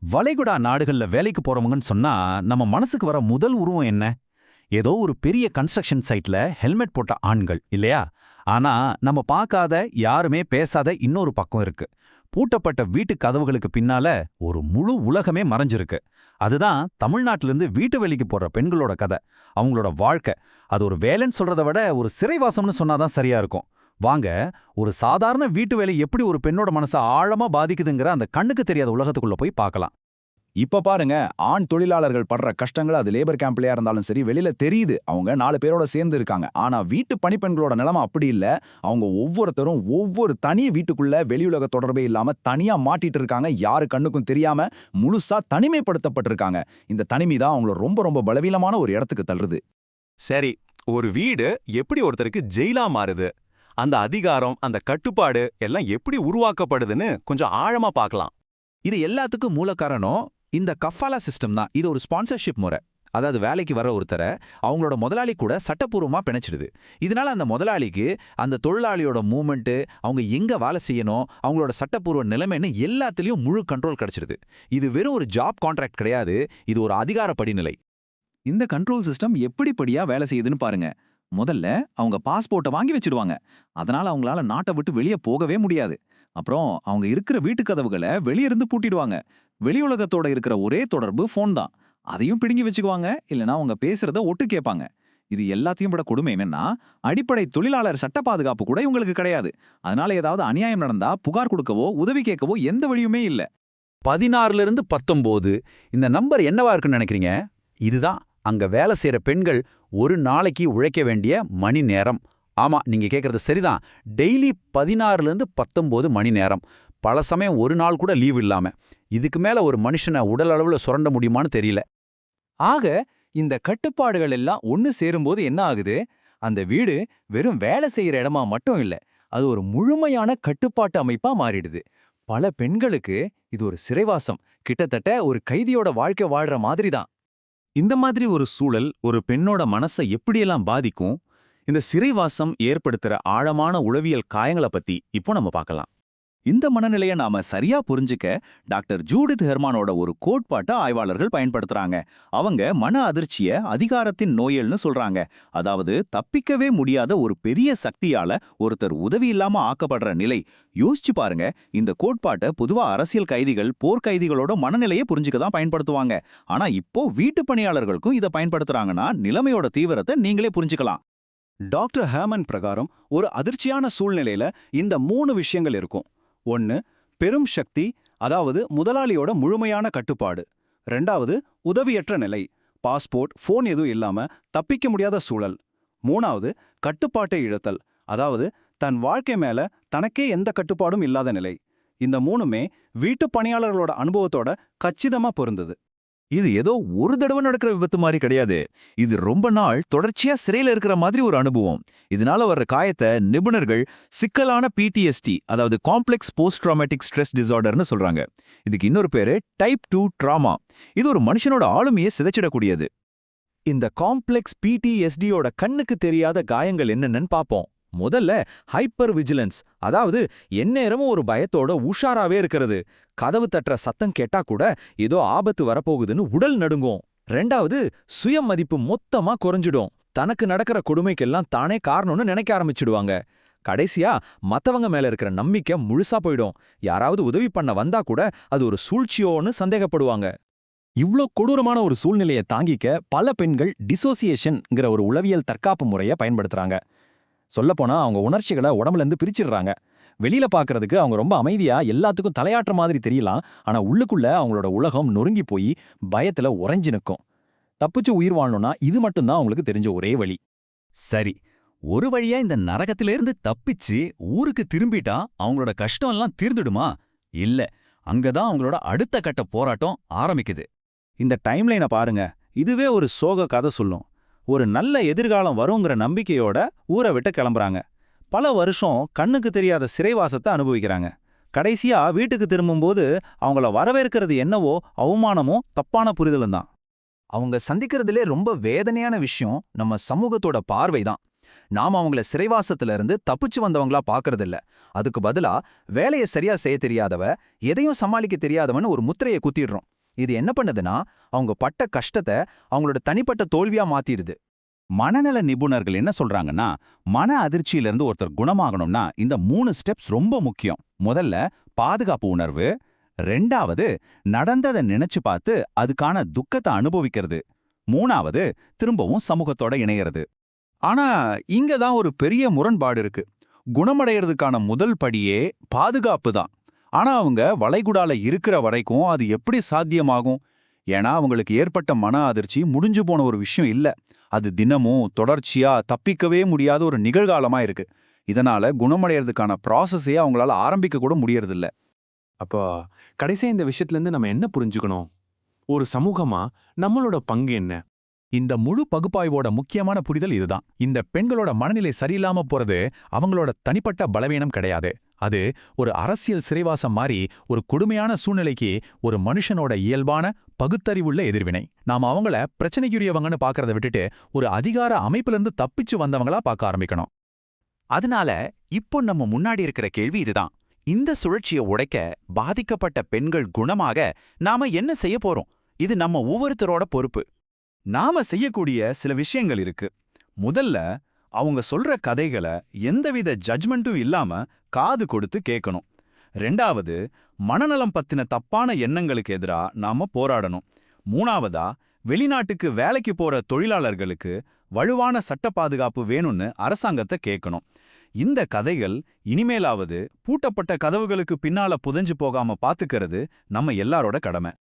வளைகுடா நாடுகள்ல வேலைக்கு போறவங்கன்னு சொன்னா நம்ம மனசுக்கு வர முதல் உருவம் என்ன? ஏதோ ஒரு பெரிய கன்ஸ்ட்ரக்ஷன் சைட்ல ஹெல்மெட் போட்ட ஆண்கள் இல்லையா? ஆனா நம்ம பார்க்காத, யாருமே பேசாத இன்னொரு பக்கம் இருக்கு. பூட்டப்பட்ட வீட்டு கதவுகளுக்கு பின்னால ஒரு முழு உலகமே மறைஞ்சிருக்கு. அதுதான் தமிழ்நாட்டிலிருந்து வீட்டு வேலைக்கு போற பெண்களோட கதை, அவங்களோட வாழ்க்கை. அது ஒரு வேலைன்னு சொல்றதை விட ஒரு சிறைவாசம்னு சொன்னாதான் சரியா இருக்கும். வாங்க, ஒரு சாதாரண வீட்டு வேலை எப்படி ஒரு பெண்ணோட மனசை ஆழமா பாதிக்குதுங்கிற அந்த கண்ணுக்கு தெரியாத உலகத்துக்குள்ள போய் பார்க்கலாம். இப்ப பாருங்க, ஆண் தொழிலாளர்கள் படுற கஷ்டங்கள் அது லேபர் கேம்ப்லயா இருந்தாலும் சரி, வெளியில தெரியுது. அவங்க 4 பேரோட சேர்ந்து இருக்காங்க. ஆனா வீட்டு பணிப்பெண்களோட நிலைமை அப்படி இல்ல. அவங்க ஒவ்வொருத்தரும் ஒவ்வொரு தனி வீட்டுக்குள்ள வெளியுலக தொடர்பே இல்லாம தனியா மாட்டிட்டு இருக்காங்க. யாரு கண்ணுக்கும் தெரியாம முழுசா தனிமைப்படுத்தப்பட்டிருக்காங்க. இந்த தனிமை தான் அவங்கள ரொம்ப ரொம்ப பலவீனமான ஒரு இடத்துக்கு தள்ளுது. சரி, ஒரு வீடு எப்படி ஒருத்தருக்கு ஜெயிலா மாறுது? அந்த அதிகாரம், அந்த கட்டுப்பாடு எல்லாம் எப்படி உருவாக்கப்படுதுன்னு கொஞ்சம் ஆழமா பார்க்கலாம். இது எல்லாத்துக்கும் மூல காரணம் இந்த கஃபாலா சிஸ்டம் தான். இது ஒரு ஸ்பான்சர்ஷிப் முறை. அதாவது வேலைக்கு வர ஒருத்தரை அவங்களோட முதலாளி கூட சட்டப்பூர்வமா பிணைச்சிடுது. இதனால அந்த முதலாளிக்கு அந்த தொழிலாளியோட மூவ்மெண்ட்டு, அவங்க எங்க வேலை செய்யணும், அவங்களோட சட்டப்பூர்வ நிலைமைன்னு எல்லாத்துலயும் முழு கண்ட்ரோல் கிடைச்சிடுது. இது வெறும் ஒரு ஜாப் கான்ட்ராக்ட் கிடையாது, இது ஒரு அதிகார படிநிலை. இந்த கண்ட்ரோல் சிஸ்டம் எப்படிப்படியா வேலை செய்யுதுன்னு பாருங்க. முதல்ல அவங்க பாஸ்போர்ட்டை வாங்கி வச்சிடுவாங்க. அதனால அவங்களால நாட்டை விட்டு வெளியே போகவே முடியாது. அப்புறம் அவங்க இருக்கிற வீட்டு கதவுகளை வெளியிருந்து பூட்டிடுவாங்க. வெளி உலகத்தோட இருக்கிற ஒரே தொடர்பு ஃபோன் தான். அதையும் பிடுங்கி வச்சுக்குவாங்க, இல்லைன்னா அவங்க பேசுறத ஒட்டு கேட்பாங்க. இது எல்லாத்தையும் விட கொடுமை என்னன்னா, அடிப்படை தொழிலாளர் சட்ட பாதுகாப்பு கூட இவங்களுக்கு கிடையாது. அதனால ஏதாவது அநியாயம் நடந்தா புகார் கொடுக்கவோ உதவி கேட்கவோ எந்த வழியுமே இல்ல. 16லிருந்து 19 இந்த நம்பர் என்னவா இருக்குன்னு நினைக்கிறீங்க? இதுதான் அங்க வேலை செய்யற பெண்கள் ஒரு நாளைக்கு உழைக்க வேண்டிய மணி நேரம். ஆமா, நீங்க கேட்கறது சரிதான். டெய்லி 16லிருந்து 19 மணி நேரம். பல சமயம் ஒரு நாள் கூட லீவ் இல்லாம. இதுக்கு மேல ஒரு மனுஷனை உடல் அளவுல சுரண்ட முடியுமான்னு தெரியல. ஆக இந்த கட்டுப்பாடுகள் எல்லாம் ஒன்னு சேரும்போது என்ன ஆகுது? அந்த வீடு வெறும் வேலை செய்யற இடமா மட்டும் இல்ல, அது ஒரு முழுமையான கட்டுப்பாட்டு அமைப்பா மாறிடுது. பல பெண்களுக்கு இது ஒரு சிறைவாசம், கிட்டத்தட்ட ஒரு கைதியோட வாழ்க்கை வாழ்ற மாதிரி தான். இந்த மாதிரி ஒரு சூழல் ஒரு பெண்ணோட மனசை எப்படியெல்லாம் பாதிக்கும்? இந்த சிறைவாசம் ஏற்படுத்துற ஆழமான உளவியல் காயங்களை பத்தி இப்போ நம்ம பார்க்கலாம். இந்த மனநிலையை நாம சரியா புரிஞ்சுக்க டாக்டர் ஜூடித் ஹெர்மானோட ஒரு கோட்பாட்டை ஆய்வாளர்கள் பயன்படுத்துறாங்க. அவங்க மன அதிர்ச்சிய அதிகாரத்தின் நோயல்னு சொல்றாங்க. அதாவது தப்பிக்கவே முடியாத ஒரு பெரிய சக்தியால ஒருத்தர் உதவி இல்லாம ஆக்கப்படுற நிலை. யோசிச்சு பாருங்க. இந்த கோட்பாட்டை பொதுவா அரசியல் கைதிகள், போர்க்கைதிகளோட மனநிலையை புரிஞ்சுக்க தான் பயன்படுத்துவாங்க. ஆனா இப்போ வீட்டு பணியாளர்களுக்கும் இதை பயன்படுத்துறாங்கன்னா நிலைமையோட தீவிரத்தை நீங்களே புரிஞ்சுக்கலாம். டாக்டர் ஹேமன் பிரகாரம் ஒரு அதிர்ச்சியான சூழ்நிலையில இந்த 3 விஷயங்கள் இருக்கும். 1. பெரும் சக்தி, அதாவது முதலாளியோட முழுமையான கட்டுப்பாடு. 2. உதவியற்ற நிலை, பாஸ்போர்ட், ஃபோன் எதுவும் இல்லாம தப்பிக்க முடியாத சூழல். 3. கட்டுப்பாட்டை இழத்தல், அதாவது தன் வாழ்க்கை மேல தனக்கே எந்த கட்டுப்பாடும் இல்லாத நிலை. இந்த 3மே வீட்டு பணியாளர்களோட அனுபவத்தோட கச்சிதமா பொருந்தது. இது ஏதோ ஒரு தடவை நடக்கிற விபத்து மாதிரி கிடையாது. இது ரொம்ப நாள் தொடர்ச்சியா சிறையில இருக்கிற மாதிரி ஒரு அனுபவம். இதனால வர்ற காயத்தை நிபுணர்கள் சிக்கலான PTSD, அதாவது காம்ப்ளெக்ஸ் போஸ்ட் ட்ராமேட்டிக் ஸ்ட்ரெஸ் டிசார்டர்னு சொல்றாங்க. இதுக்கு இன்னொரு பேரு டைப் 2 ட்ராமா. இது ஒரு மனுஷனோட ஆளுமையை சிதைச்சிடக்கூடியது. இந்த காம்ப்ளெக்ஸ் PTSDயோட கண்ணுக்கு தெரியாத காயங்கள் என்னென்னு பாப்போம். முதல்ல ஹைப்பர் விஜிலன்ஸ், அதாவது எந்நேரமும் ஒரு பயத்தோட உஷாராவே இருக்கிறது. கதவு தட்டுற சத்தம் கேட்டா கூட ஏதோ ஆபத்து வரப்போகுதுன்னு உடல் நடுங்கும். 2. சுயமதிப்பு மொத்தமா குறைஞ்சிடும். தனக்கு நடக்கிற கொடுமைக்கெல்லாம் தானே காரணம்னு நினைக்க ஆரம்பிச்சிடுவாங்க. கடைசியா மத்தவங்க மேல இருக்கிற நம்பிக்கை முழுசா போயிடும். யாராவது உதவி பண்ண வந்தா கூட அது ஒரு சூழ்ச்சியோன்னு சந்தேகப்படுவாங்க. இவ்ளோ கொடூரமான ஒரு சூழ்நிலையை தாங்கிக்க பல பெண்கள் டிசோசியேஷன்ங்கிற ஒரு உளவியல் தற்காப்பு முறையை பயன்படுத்துறாங்க. சொல்லப்போனா அவங்க உணர்ச்சிகளை உடம்புல இருந்து பிரிச்சிடுறாங்க. வெளியில பாக்குறதுக்கு அவங்க ரொம்ப அமைதியா எல்லாத்துக்கும் தலையாற்ற மாதிரி தெரியலாம். ஆனா உள்ளுக்குள்ள அவங்களோட உலகம் நொறுங்கி போய் பயத்துல உறைஞ்சு நிற்கும். தப்பிச்சு உயிர் வாழணும்னா இது மட்டும்தான் அவங்களுக்கு தெரிஞ்ச ஒரே வழி. சரி, ஒரு வழியா இந்த நரகத்திலிருந்து தப்பிச்சு ஊருக்கு திரும்பிட்டா அவங்களோட கஷ்டம் எல்லாம் தீர்ந்துடுமா? இல்ல, அங்கதான் அவங்களோட அடுத்த கட்ட போராட்டம் ஆரம்பிக்குது. இந்த டைம்லைனை பாருங்க. இதுவே ஒரு சோக கதை சொல்லும். ஒரு நல்ல எதிர்காலம் வருங்கிற நம்பிக்கையோட ஊரை விட்டு கிளம்புறாங்க. பல வருஷம் கண்ணுக்கு தெரியாத சிறைவாசத்தை அனுபவிக்கிறாங்க. கடைசியா வீட்டுக்கு திரும்பும்போது அவங்கள வரவேற்கிறது என்னவோ அவமானமோ தப்பான புரிதலும் தான். அவங்க சந்திக்கிறதுலே ரொம்ப வேதனையான விஷயம் நம்ம சமூகத்தோட பார்வை தான். நாம அவங்கள சிறைவாசத்துல இருந்து தப்பிச்சு வந்தவங்களா பாக்குறதில்ல. அதுக்கு பதிலா வேலையை சரியா செய்ய தெரியாதவ, எதையும் சமாளிக்க தெரியாதவன்னு ஒரு முத்திரையை குத்திடுறோம். இது என்ன பண்ணுதுன்னா அவங்க பட்ட கஷ்டத்தை அவங்களோட தனிப்பட்ட தோல்வியா மாத்திடுது. மனநல நிபுணர்கள் என்ன சொல்றாங்கன்னா, மன அதிர்ச்சியிலிருந்து ஒருத்தர் குணமாகணும்னா இந்த 3 ஸ்டெப்ஸ் ரொம்ப முக்கியம். முதல்ல பாதுகாப்பு உணர்வு, 2வது நடந்ததை நினைச்சு பார்த்து அதுக்கான துக்கத்தை அனுபவிக்கிறது, 3வது திரும்பவும் சமூகத்தோட இணையறது. ஆனா இங்க தான் ஒரு பெரிய முரண்பாடு இருக்கு. குணமடையறதுக்கான முதல் படியே பாதுகாப்பு தான். ஆனா அவங்க வளைகுடால இருக்கிற வரைக்கும் அது எப்படி சாத்தியமாகும்? ஏன்னா அவங்களுக்கு ஏற்பட்ட மன அதிர்ச்சி முடிஞ்சு போன ஒரு விஷயம் இல்ல. அது தினமும் தொடர்ச்சியா தப்பிக்கவே முடியாத ஒரு நிகழ்காலமா இருக்கு. இதனால குணமடையறதுக்கான ப்ராசஸே அவங்களால ஆரம்பிக்க கூட முடியறதில்ல. அப்போ கடைசியா இந்த விஷயத்துலேருந்து நம்ம என்ன புரிஞ்சுக்கணும்? ஒரு சமூகமா நம்மளோட பங்கு என்ன? இந்த முழு பகுப்பாய்வோட முக்கியமான புரிதல் இதுதான். இந்த பெண்களோட மனநிலை சரியில்லாம போறது அவங்களோட தனிப்பட்ட பலவீனம் கிடையாது. அது ஒரு அரசியல் சிறைவாசம் மாறி ஒரு கொடுமையான சூழ்நிலைக்கு ஒரு மனுஷனோட இயல்பான பகுத்தறிவுள்ள எதிர்வினை. நாம அவங்கள பிரச்சனைக்குரியவங்கன்னு பார்க்கறத விட்டுட்டு ஒரு அதிகார அமைப்பிலிருந்து தப்பிச்சு வந்தவங்களா பார்க்க ஆரம்பிக்கணும். அதனால இப்போ நம்ம முன்னாடி இருக்கிற கேள்வி இதுதான். இந்த சுழற்சியை உடைக்க பாதிக்கப்பட்ட பெண்கள் குணமாக நாம என்ன செய்ய போறோம்? இது நம்ம ஒவ்வொருத்தரோட பொறுப்பு. நாம செய்யக்கூடிய சில விஷயங்கள் இருக்கு. முதல்ல அவங்க சொல்ற கதைகளை எந்தவித ஜட்ஜ்மெண்ட்டும் இல்லாம காது கொடுத்து கேட்கணும். 2வது மனநலம் பத்தின தப்பான எண்ணங்களுக்கு எதிரா நாம போராடணும். 3வதா வெளிநாட்டுக்கு வேலைக்கு போற தொழிலாளர்களுக்கு வலுவான சட்ட பாதுகாப்பு வேணும்னு அரசாங்கத்தை கேட்கணும். இந்த கதைகள் இனிமேலாவது பூட்டப்பட்ட கதவுகளுக்கு பின்னால புதைஞ்சு போகாம பாத்துக்கிறது நம்ம எல்லாரோட கடமை.